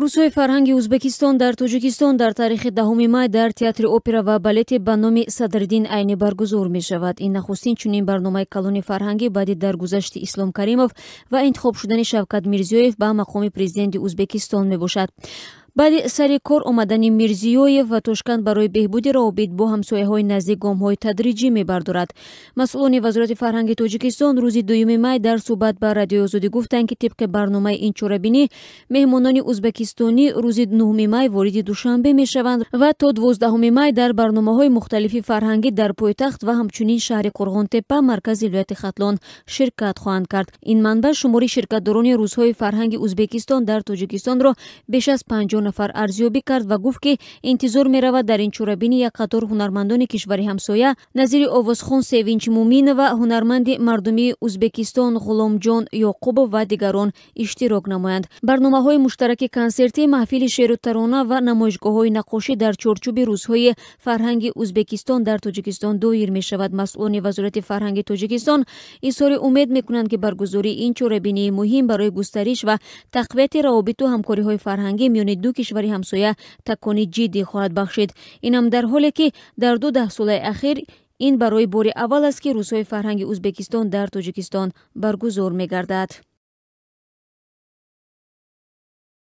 рӯзҳои фарҳанги Ӯзбекистон дар Тоҷикистон дар таърихи 10 май дар Театри опера ва балете ба номи Садриддин Айнӣ баргузор мешавад. Ин нахустин чунин барномаи калони фарҳангӣ баъди даргузашти Ислом Каримов ва интихоб шудани Шавкат Мирзиёев ба мақоми президенти Ӯзбекистон мебошад. баъди сари кор омадани Мирзиёев ва Тошканд барои беҳбуди равобит бо ҳамсояҳои наздик гомҳои тадриҷӣ мебардорад. Масъулони Вазорати фарҳанги Тоҷикистон рӯзи 2 май дар суҳбат ба Радиои Озодӣ гуфтанд, ки тибқи барномаи ин чорабинӣ меҳмонони ӯзбекистонӣ рӯзи 9 май вориди Душанбе мешаванд ва то 12 май дар барномаҳои мухталифи фарҳангӣ дар пойтахт ва ҳамчунин шаҳри Қурғонтеппа, маркази вилояти Хатлон ширкат хоҳанд кард. Ин манбаъ шумори ширкатдорони рӯзҳои фарҳанги Ӯзбекистон дар Тоҷикистонро беш аз 50 нафар арзёбӣ кард ва гуфт, ки интизор меравад дар ин чорабинӣ як қатор ҳунармандони кишвари ҳамсоя назири Овозхон Севинч Мумин ва ҳунарманди мардумии Ӯзбекистон Ғуломҷон Ёқубов ва дигарон иштирок намоянд. барномаҳои муштараки консертӣ, маҳфили шеъру тарона ва намоишгоҳҳои наққошӣ дар чорчӯби рӯзҳои фарҳанги Ӯзбекистон дар Тоҷикистон доир мешавад. Масъулони Вазорати фарҳанги Тоҷикистон изҳори умед мекунанд, ки баргузории ин чорабинии муҳим барои густариш ва тақвияти равобиту ҳамкориҳои фарҳангӣ миёни ду кишвари ҳамсоя такони ҷиддӣ хоҳад бахшид. Инам дар ҳоле, ки дар 2 даҳсолаи ахир ин барои бори аввал аст, ки рӯзҳои фарҳанги Ӯзбекистон дар Тоҷикистон баргузор мегардад.